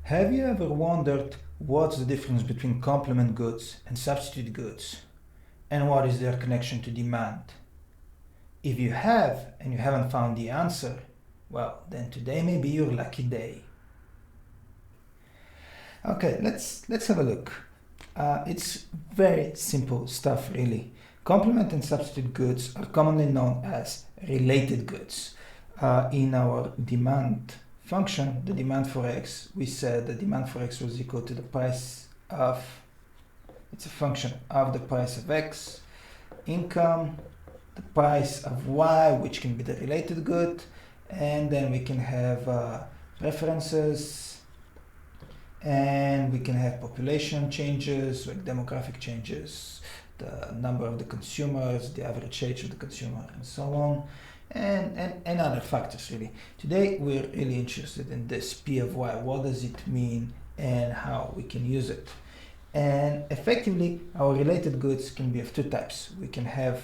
Have you ever wondered what's the difference between complement goods and substitute goods? And what is their connection to demand? If you have and you haven't found the answer, well, then today may be your lucky day. Okay, let's have a look. It's very simple stuff, really. Complement and substitute goods are commonly known as related goods. In our demand function, the demand for x, we said the demand for x was equal to the price of, it's a function of the price of x, income, the price of y, which can be the related good, and then we can have preferences, and we can have population changes, like demographic changes, the number of the consumers, the average age of the consumer, and so on. And other factors, really. Today we're really interested in this P of Y. What does it mean and how we can use it? And effectively, our related goods can be of two types. We can have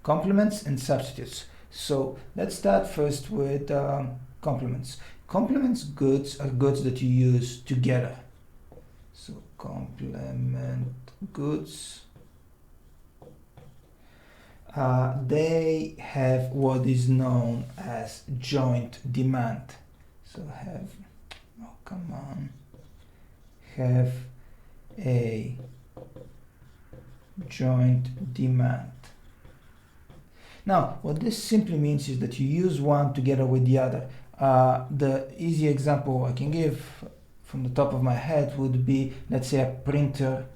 complements and substitutes. So let's start first with complements. Complements goods are goods that you use together. So complement goods. They have what is known as joint demand. So have a joint demand. Now, what this simply means is that you use one together with the other. The easy example I can give from the top of my head would be, let's say, a printer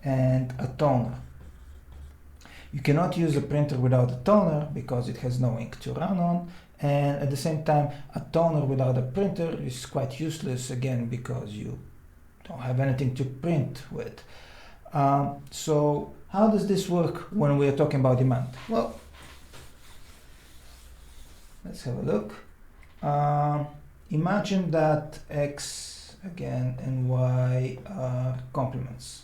and a toner. You cannot use a printer without a toner because it has no ink to run on, and at the same time a toner without a printer is quite useless, again, because you don't have anything to print with. So how does this work when we are talking about demand? Well, let's have a look. Imagine that x, again, and y are complements.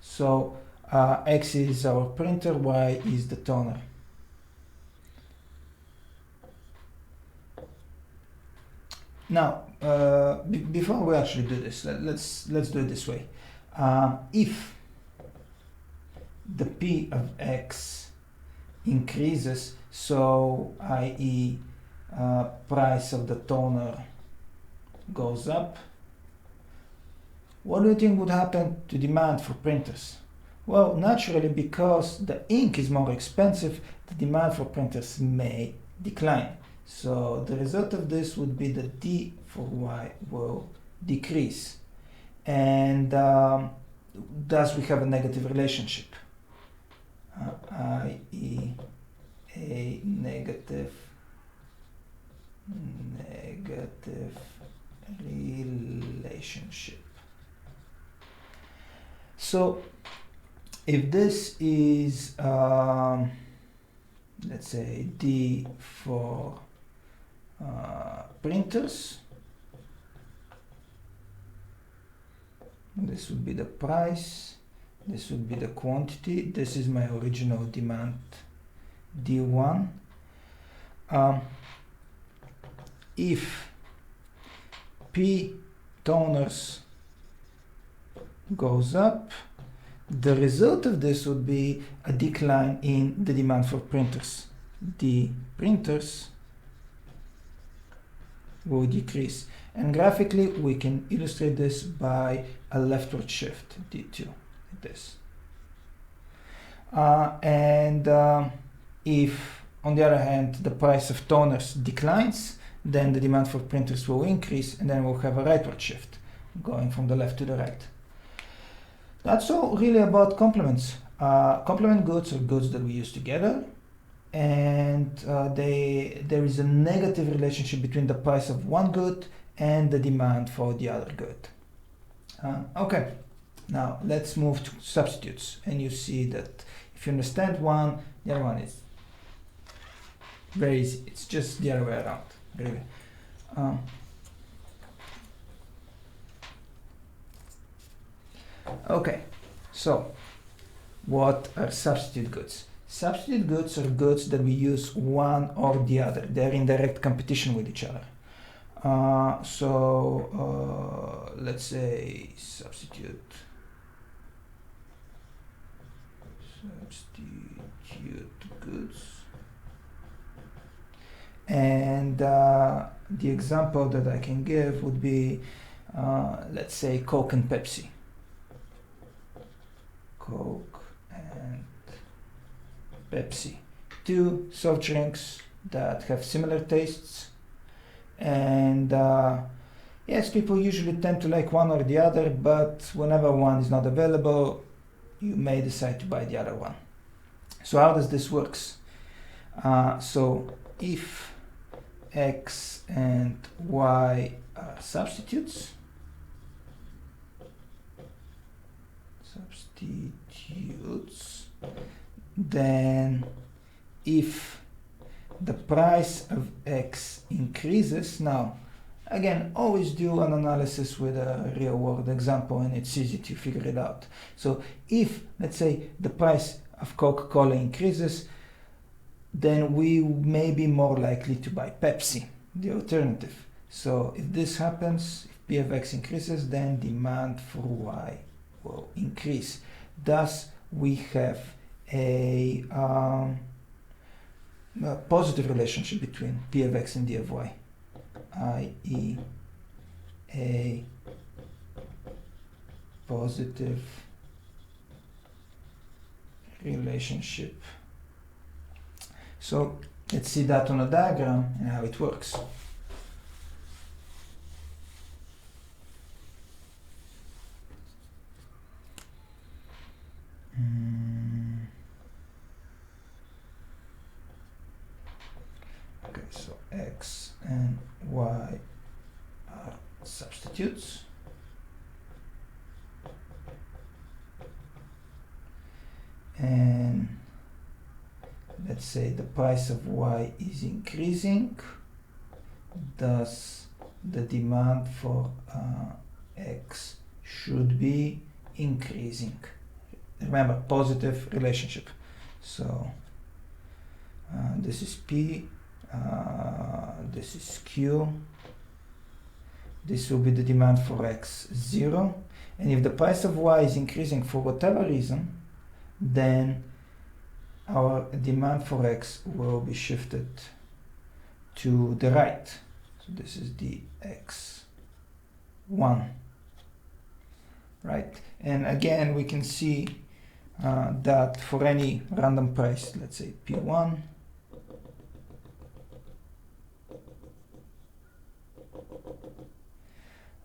So x is our printer, y is the toner. Now, before we actually do this, let's do it this way. If the P of x increases, so i.e. Price of the toner goes up, what do you think would happen to demand for printers? Well, naturally, because the ink is more expensive, the demand for printers may decline. So the result of this would be that D for Y will decrease. And thus we have a negative relationship, i.e. a negative relationship. So if this is, let's say, D for printers, this would be the price, this would be the quantity, this is my original demand, D1. If P toners goes up, the result of this would be a decline in the demand for printers. The printers will decrease. And graphically, we can illustrate this by a leftward shift, D2, like this. If, on the other hand, the price of toners declines, then the demand for printers will increase, and then we'll have a rightward shift, going from the left to the right. That's all really about complements. Complement goods are goods that we use together, and there is a negative relationship between the price of one good and the demand for the other good. Okay, now let's move to substitutes, and you see that if you understand one, the other one is very easy. It's just the other way around, really. Okay, so what are substitute goods? Substitute goods are goods that we use one or the other. They're in direct competition with each other. Let's say substitute goods. And the example that I can give would be, let's say, Coke and Pepsi. Coke and Pepsi. Two soft drinks that have similar tastes. And yes, people usually tend to like one or the other, but whenever one is not available, you may decide to buy the other one. So how does this work? So if X and Y are substitutes, then if the price of X increases, now again, always do an analysis with a real world example and it's easy to figure it out. So if, let's say, the price of Coca-Cola increases, then we may be more likely to buy Pepsi, the alternative. So if this happens, if P of X increases, then demand for Y will increase. Thus, we have a positive relationship between P of X and D of Y, i.e. a positive relationship. So let's see that on a diagram and how it works. Okay, so X and Y are substitutes. And let's say the price of Y is increasing, thus the demand for X should be increasing. Remember, positive relationship. So this is P, this is Q, this will be the demand for X 0, and if the price of Y is increasing for whatever reason, then our demand for X will be shifted to the right. So this is the X1, right? And again, we can see that for any random price, let's say P1,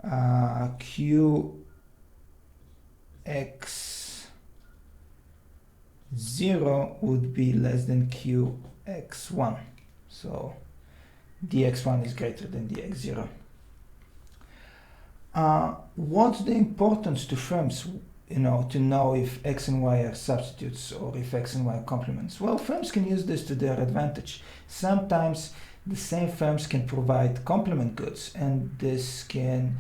QX0 would be less than QX1. So DX1 is greater than DX0. What's the importance to firms, to know if X and Y are substitutes or if X and Y are complements? Well, firms can use this to their advantage. Sometimes the same firms can provide complement goods, and this can,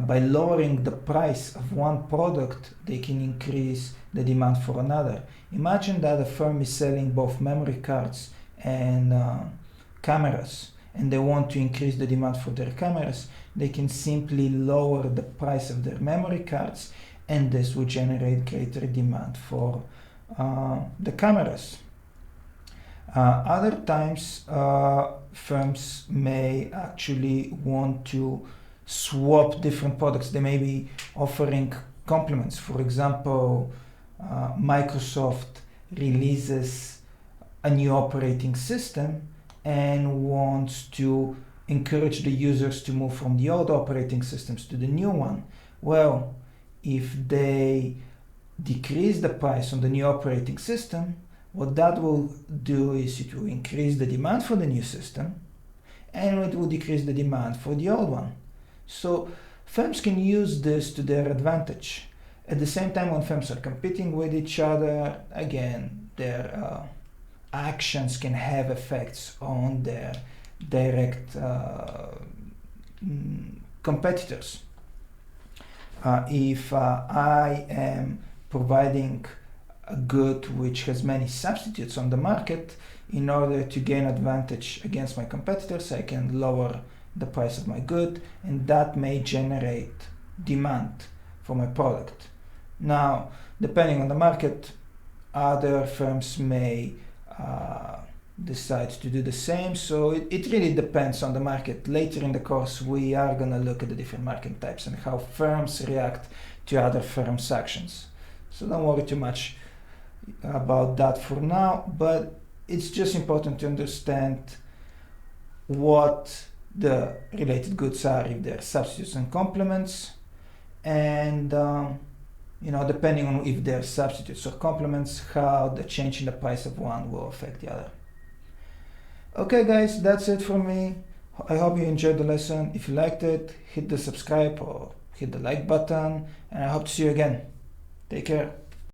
by lowering the price of one product, they can increase the demand for another. Imagine that a firm is selling both memory cards and cameras, and they want to increase the demand for their cameras. They can simply lower the price of their memory cards, and this will generate greater demand for the cameras. Other times, firms may actually want to swap different products. They may be offering complements. For example, Microsoft releases a new operating system and wants to encourage the users to move from the old operating systems to the new one. Well, if they decrease the price on the new operating system, what that will do is it will increase the demand for the new system, and it will decrease the demand for the old one. So firms can use this to their advantage. At the same time, when firms are competing with each other, again, their actions can have effects on their direct competitors. If I am providing a good which has many substitutes on the market, in order to gain advantage against my competitors, I can lower the price of my good, and that may generate demand for my product. Now, depending on the market, other firms may decide to do the same, so it really depends on the market. Later in the course, we are going to look at the different market types and how firms react to other firms' actions. So don't worry too much about that for now, but it's just important to understand what the related goods are, if they're substitutes and complements, and depending on if they're substitutes or complements, how the change in the price of one will affect the other. Okay guys, that's it from me. I hope you enjoyed the lesson. If you liked it, hit the subscribe or hit the like button, and I hope to see you again. Take care.